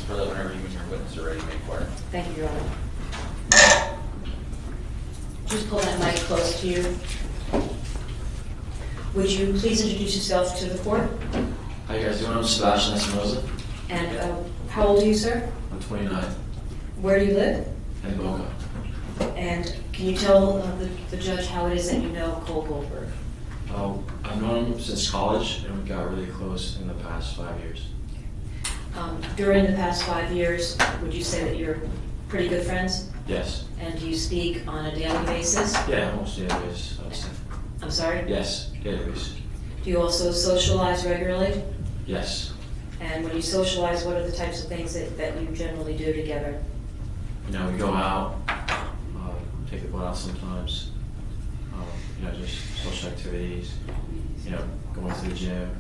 President, whenever you and your witness are ready, you may inquire. Thank you, Your Honor. Just pull that mic close to you. Would you please introduce yourself to the court? How you guys doing? I'm Sebastian Espinoza. And how old are you, sir? I'm 29. Where do you live? In Boca. And can you tell the judge how it is that you know Cole Goldberg? I've known him since college, and we got really close in the past 5 years. During the past 5 years, would you say that you're pretty good friends? Yes. And do you speak on a daily basis? Yeah, almost daily basis, I would say. I'm sorry? Yes, daily basis. Do you also socialize regularly? Yes. And when you socialize, what are the types of things that you generally do together? You know, we go out, take the boat out sometimes, just social activities, going to the gym,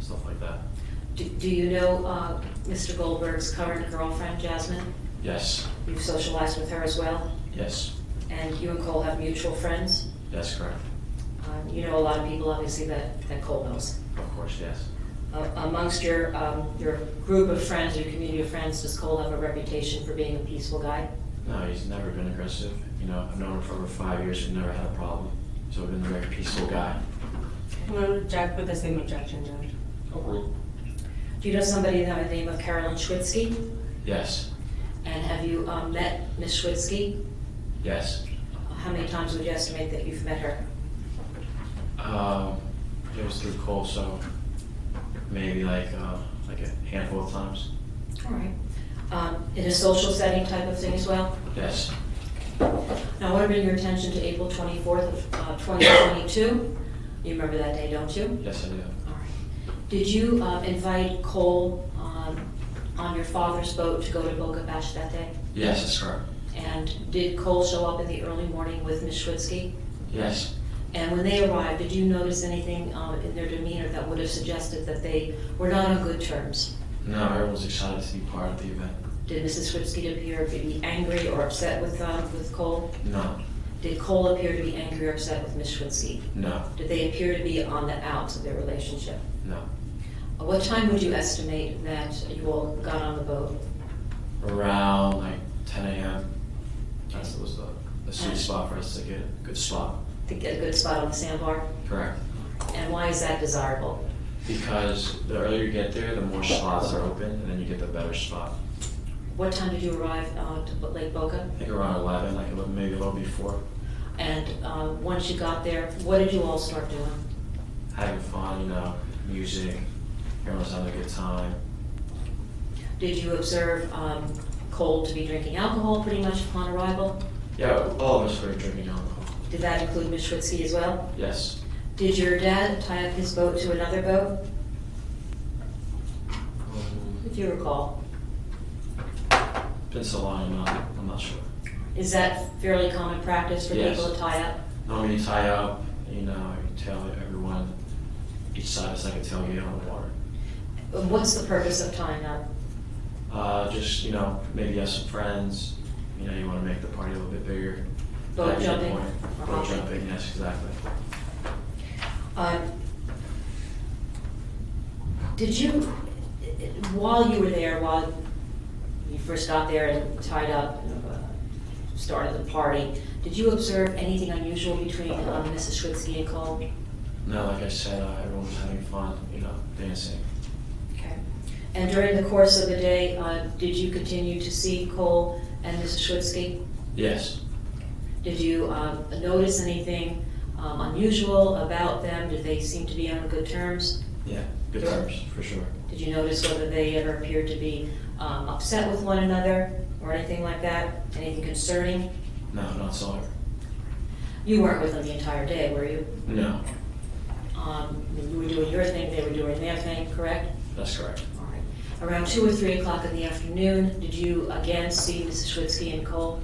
stuff like that. Do you know Mr. Goldberg's current girlfriend, Jasmine? Yes. You've socialized with her as well? Yes. And you and Cole have mutual friends? That's correct. You know a lot of people, obviously, that Cole knows. Of course, yes. Amongst your group of friends, your community of friends, does Cole have a reputation for being a peaceful guy? No, he's never been aggressive. I've known him for over 5 years. We've never had a problem. So we've been a very peaceful guy. I'm going to object with the same objection, Judge. Overruled. Do you know somebody by the name of Caroline Schwitzsky? Yes. And have you met Ms. Schwitzsky? Yes. How many times would you estimate that you've met her? It was through Cole, so maybe like a handful of times. All right. In a social setting type of thing as well? Yes. Now, I want to bring your attention to April 24th of 2022. You remember that day, don't you? Yes, I do. All right. Did you invite Cole on your father's boat to go to Boca Bash that day? Yes, that's correct. And did Cole show up in the early morning with Ms. Schwitzsky? Yes. And when they arrived, did you notice anything in their demeanor that would have suggested that they were not on good terms? No, everyone was excited to be part of the event. Did Mrs. Schwitzsky appear to be angry or upset with Cole? No. Did Cole appear to be angry or upset with Ms. Schwitzsky? No. Did they appear to be on the outs of their relationship? No. What time would you estimate that you all got on the boat? Around like 10 a.m. That was the sweet spot for us to get a good spot. To get a good spot on the Sandbar? Correct. And why is that desirable? Because the earlier you get there, the more spots are open, and then you get the better spot. What time did you arrive to Lake Boca? I think around 11, maybe a little before. And once you got there, what did you all start doing? Having fun, music, everyone's having a good time. Did you observe Cole to be drinking alcohol pretty much upon arrival? Yeah, all of us were drinking alcohol. Did that include Ms. Schwitzsky as well? Yes. Did your dad tie up his boat to another boat? If you recall. Been so long, I'm not sure. Is that fairly common practice for Yes. people to tie up? Normally you tie up, you tell everyone, each side is like a tailgate on the water. What's the purpose of tying up? Just, maybe you have some friends, you want to make the party a little bit bigger. Boat That's your jumping? point. Or Boat hopping? jumping, yes, exactly. Did you, while you were there, while you first got there and tied up, started the party, did you observe anything unusual between Mrs. Schwitzsky and Cole? No, like I said, everyone was having fun, dancing. Okay. And during the course of the day, did you continue to see Cole and Mrs. Schwitzsky? Yes. Did you notice anything unusual about them? Did they seem to be on good terms? Yeah, good terms, for sure. Did you notice whether they ever appeared to be upset with one another or anything like that? Anything concerning? No, not so. You weren't with them the entire day, were you? No, You were doing your thing, they were doing their thing, correct? that's correct. All right. Around 2 or 3 o'clock in the afternoon, did you again see Mrs. Schwitzsky and Cole?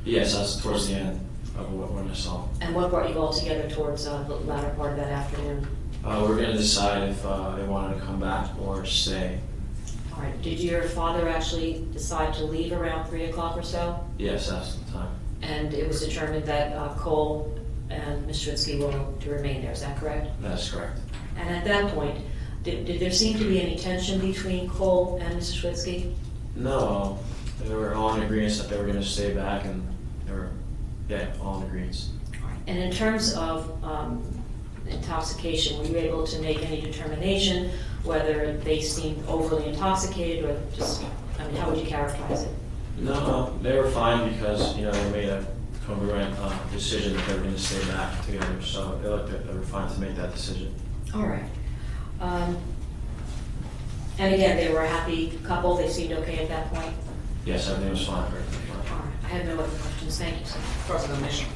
Yes, that's towards the end of when I saw them. And what brought you all together towards the latter part of that afternoon? We're going to decide if they wanted to come back or stay. All right. Did your father actually decide to leave around 3 o'clock or so? Yes, that's the time. And it was determined that Cole and Ms. Schwitzsky were to remain there, is that correct? That's correct. And at that point, Did there seem to be any tension between Cole and Mrs. Schwitzsky? No, they were all in agreement that they were gonna stay back, and they were, all in agreement. And in terms of intoxication, were you able to make any determination whether they seemed overly intoxicated or just, how would you characterize it? No, they were fine because, they made a congruent decision that they were gonna stay back together, so they looked at, they were fine to make that decision. All right. And again, they were a happy couple, they seemed okay at that point? Yes, everything was fine, everything was All fine. right, I have no other questions, thank you, sir. Cross-examination.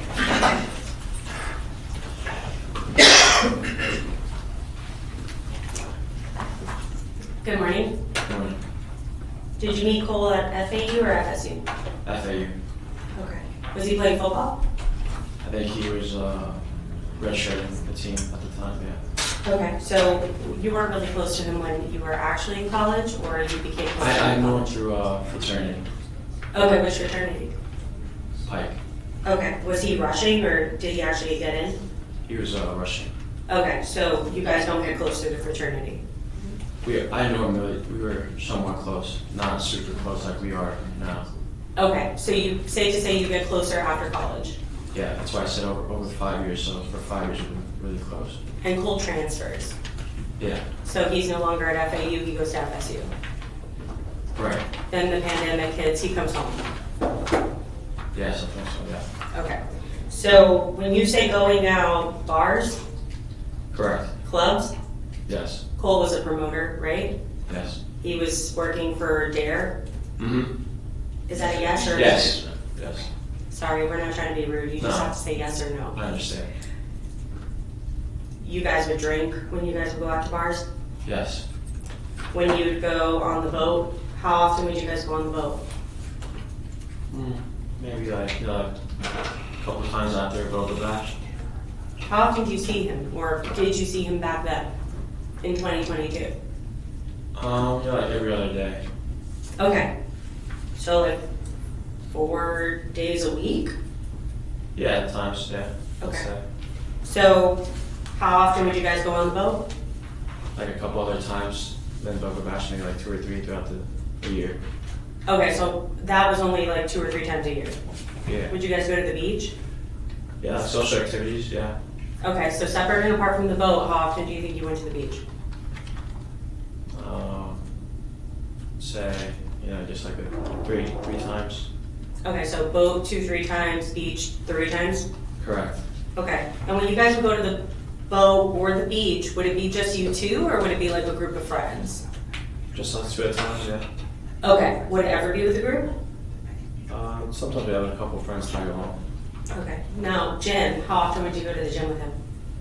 Good morning. Good morning. Did you meet Cole at FAU or FSU? FAU. Okay. Was he playing football? I think he was redshirting the team at the time, yeah. Okay, so you weren't really close to him when you were actually in college, or you became close to I him? knew him through fraternity, Okay, which fraternity? Pike. Okay, was he rushing, or did he actually get in? He was rushing. Okay, so you guys don't get close to the fraternity? I knew him really, we were somewhat close, not super close like we are now. Okay, so you, safe to say you get closer after college? Yeah, that's why I said over 5 years, so for 5 years we've been really close. And Cole transfers? Yeah, So he's no longer at FAU, he goes to FSU? right. Then the pandemic hits, he comes home? Yes, I think so, yeah. Okay. So when you say going out, bars, Correct. clubs, Yes, Cole was a promoter, right? yes. He was working for DARE. Mm-hmm. Is that a yes or? Yes, yes, Sorry, we're not trying to be rude. You just No. have to say yes or no. I understand. You guys would drink when you guys would go out to bars? Yes. When you would go on the boat, how often would you guys go on the boat? Maybe like, a couple times after Boca Bash. How often do you see him? Or did you see him back then in 2022? Like every other day. Okay. So like 4 days a week? Yeah, at times, yeah. I'd Okay. say. So how often would you guys go on the boat? Like a couple other times, then Boca Bash, maybe like 2 or 3 throughout the year. Okay, so that was only like 2 or 3 times a year. Yeah. Would you guys go to the beach? Yeah, social activities, yeah. Okay, so separate and apart from the boat, how often do you think you went to the beach? Say, just like three times. Okay, so boat 2, 3 times, beach 3 times? Correct. Okay, and when you guys would go to the boat or the beach, would it be just you two, or would it be like a group of friends? Just us 2 at times, yeah. Okay, would it ever be with a group? Sometimes we have a couple friends tag along. Okay, now, gym, how often would you go to the gym with him?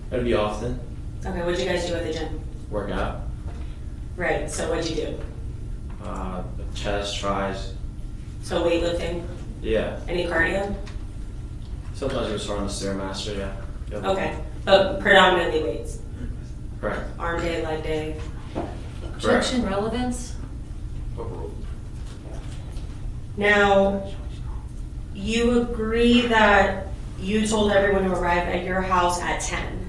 That'd be often. Okay, what'd you guys do at the gym? Work out. Right, so what'd you do? Chest, tries. So weightlifting, Yeah. any cardio? Sometimes we start on the Stairmaster, yeah. Yep. Okay, but predominantly weights, Correct. arm day, leg day. Objection relevance? Now, you agree that you told everyone to arrive at your house at 10?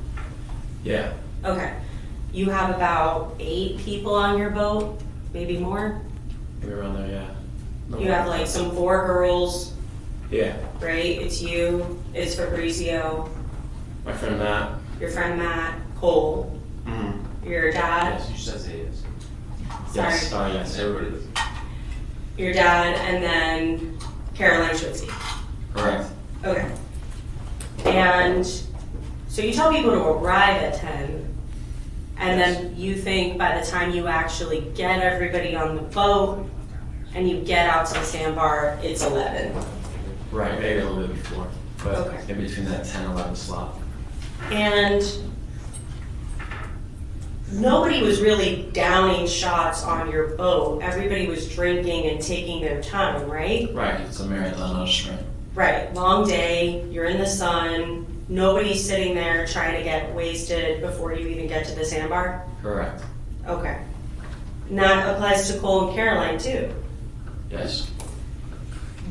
Yeah. Okay. You have about 8 people on your boat, maybe more? Maybe around there, yeah. No You more. have like some 4 girls, Yeah. right? It's you, it's Fabrizio, My friend Matt. your friend Matt, Cole, Mm-hmm. your dad, Yes, you says he is. Yes. Sorry. Yes. Everybody does. your dad, and then Caroline Schwitzsky. Correct. Okay. And so you tell people to arrive at 10, and then you think by the time you actually get everybody on the boat and you get out to the Sandbar, it's 11. Right, maybe a little bit before, but Okay. in between that 10-11 slot. And nobody was really downing shots on your boat. Everybody was drinking and taking their time, right? Right, it's a marathon, not a sprint. Right, long day, you're in the sun, nobody's sitting there trying to get wasted before you even get to the Sandbar? Correct. Okay. And that applies to Cole and Caroline too. Yes.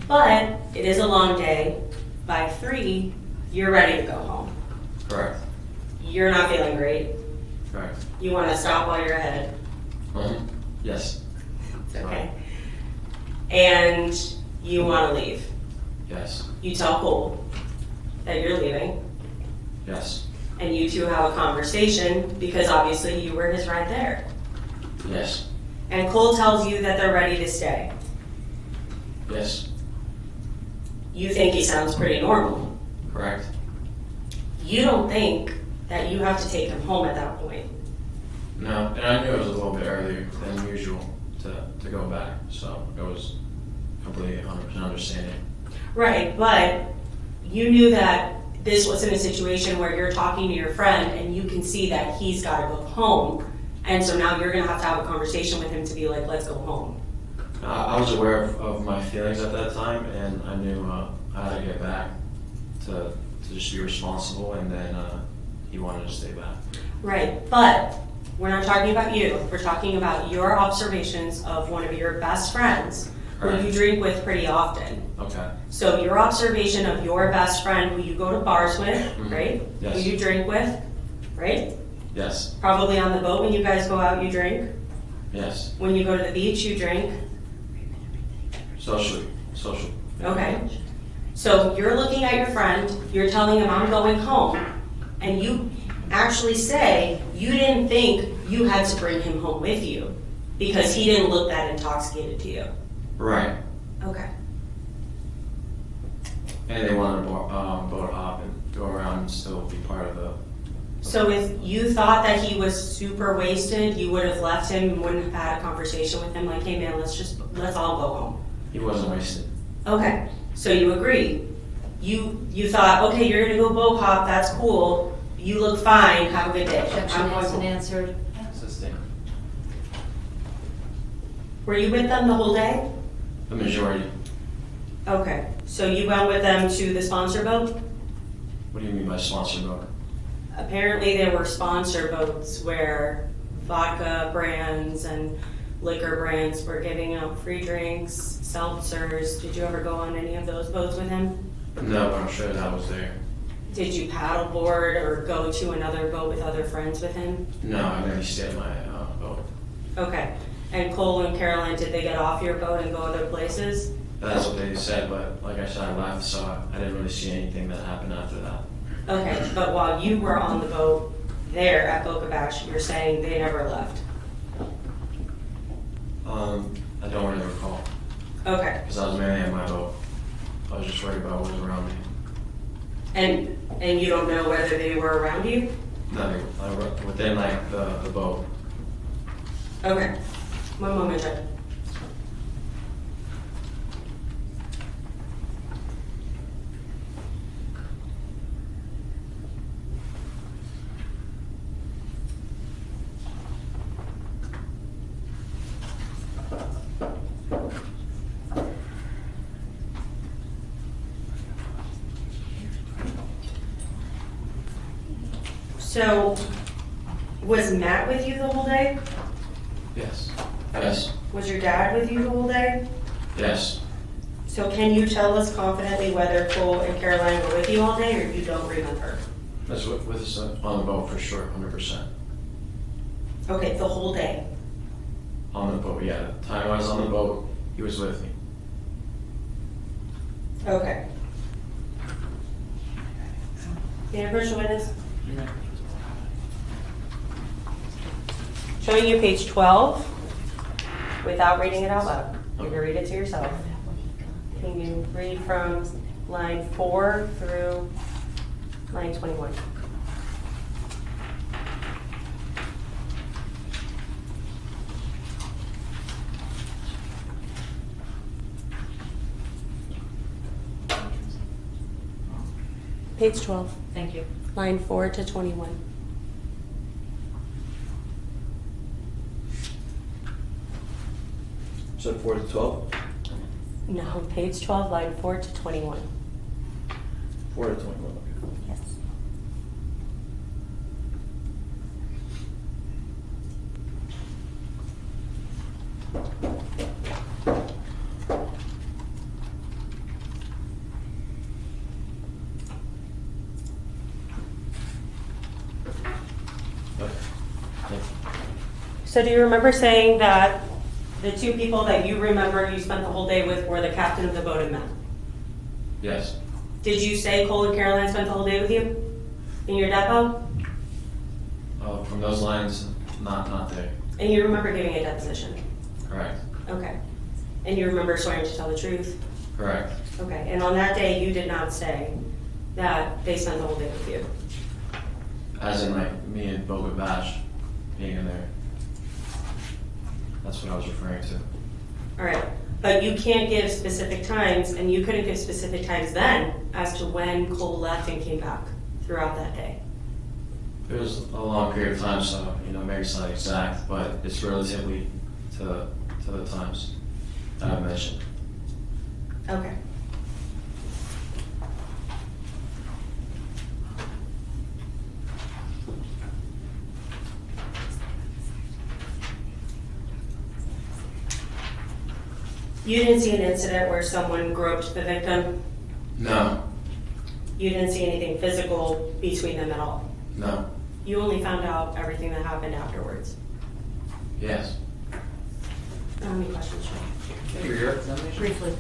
But it is a long day. By 3, you're ready to go home. Correct. You're not feeling great. Correct. You want to stop while you're ahead. Yes. Okay. And you want to leave. Yes. You tell Cole that you're leaving, Yes. and you two have a conversation because obviously you were his ride there. Yes. And Cole tells you that they're ready to stay. Yes. You think he sounds pretty normal. Correct. You don't think that you have to take him home at that point. No, and I knew it was a little bit earlier than usual to go back, so it was completely 100% understanding. Right, but you knew that this wasn't a situation where you're talking to your friend and you can see that he's got to go home, and so now you're going to have a conversation with him to be like, let's go home. I was aware of my feelings at that time, and I knew I had to get back to just be responsible, and then he wanted to stay back. Right, but we're not talking about you. We're talking about your observations of one of your best friends who Correct. you drink with pretty often. Okay. So your observation of your best friend who you go to bars with, Mhm. right? Yes. Who you drink with, right? Yes. Probably on the boat when you guys go out, you drink. Yes. When you go to the beach, you drink. Social. Okay. So you're looking at your friend, you're telling him, I'm going home, and you actually say you didn't think you had to bring him home with you because he didn't look that intoxicated to you. Right. Okay. And they wanted to boat hop and go around and still be part of the. So if you thought that he was super wasted, you would have left him and wouldn't have had a conversation with him like, hey man, let's all go home. He wasn't wasted. Okay, so you agree. You thought, okay, you're gonna go boat hop, that's cool. You look fine, have a good day. Objection I'm going asked and home. answered. Sustained. Were you with them the whole day? The majority. Okay, so you went with them to the sponsor boat? What do you mean by sponsor boat? Apparently there were sponsor boats where vodka brands and liquor brands were giving out free drinks, seltzers. Did you ever go on any of those boats with him? No, but I'm sure that was there. Did you paddleboard or go to another boat with other friends with him? No, I never stayed at my boat. Okay, and Cole and Caroline, did they get off your boat and go other places? That's what they said, but like I said, I left, so I didn't really see anything that happened after that. Okay, but while you were on the boat there at Boca Bash, you're saying they never left? I don't really recall, Okay, because I was mainly at my boat. I was just worried about what was around me. and you don't know whether they were around you? Nothing, within like the boat. Okay, one moment, Judge. So, was Matt with you the whole day? Yes. Yes. Was your dad with you the whole day? Yes. So can you tell us confidently whether Cole and Caroline were with you all day, or you don't remember? That's with us on the boat for sure, 100%. Okay, the whole day. On the boat, yeah. The time I was on the boat, he was with me. Okay. Can I approach the witness? Showing you page 12 without reading it out loud. You can read it to yourself. Can you read from line 4 through line 21? Page 12, Thank you. line 4 to 21. So 4 to 12? No, page 12, line 4 to 21. 4 to 21, okay. Yes. Okay. So do you remember saying that the two people that you remember you spent the whole day with were the captain of the boat and Matt? Yes. Did you say Cole and Caroline spent the whole day with you in your depot? From those lines, not there. And you remember giving a deposition? Correct. Okay. And you remember swearing to tell the truth? Correct. Okay. And on that day, you did not say that they spent the whole day with you? As in like me and Boca Bash being in there. That's what I was referring to. All right. But you can't give specific times, and you couldn't give specific times then as to when Cole left and came back throughout that day. It was a long period of time, so maybe it's not exact, but it's relatively to the times that I mentioned. Okay. You didn't see an incident where someone groped the victim? No. You didn't see anything physical between them at all? No. You only found out everything that happened afterwards? Yes. How many questions, Sean? Hey, your examination? Briefly.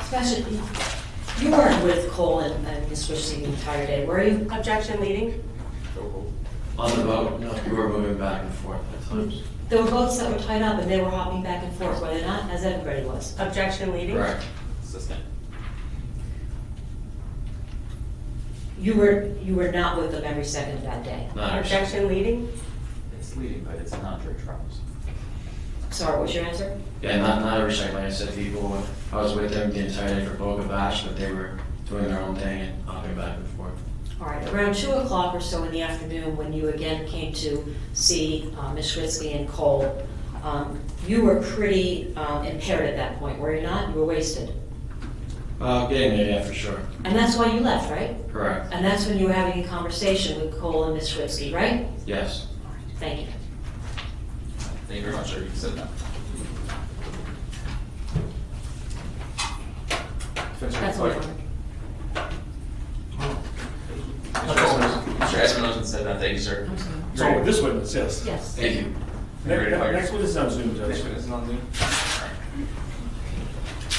Especially, you weren't with Cole and Ms. Schwitzsky the entire day, were you? Objection leading? On the boat, no, we were moving back and forth at times. There were boats that were tied up and they were hopping back and forth, were they not? As everybody was. Objection leading? Correct. Assistant. You were not with them every second of that day. Not Objection leading? It's leading, but it's not George Rouse. Sorry, what was your answer? Yeah, not every second. Like I said, people, I was with them the entire day for Boca Bash, but they were doing their own thing and hopping back and forth. All right, around 2 o'clock or so in the afternoon, when you again came to see Ms. Schwitzsky and Cole, you were pretty impaired at that point, were you not? You were wasted. Getting there, yeah, for sure. And that's why you left, right? Correct. And that's when you were having a conversation with Cole and Ms. Schwitzsky, right? Yes. Thank you. Thank you very much, sir. You can sit down. That's all I wanted. Mr. Espinosa said that. Thank you, sir. I'm sorry. So with this witness, yes. Yes. Thank you. Ready to fire? Next witness is on Zoom, Next Judge. witness is on Zoom. All right.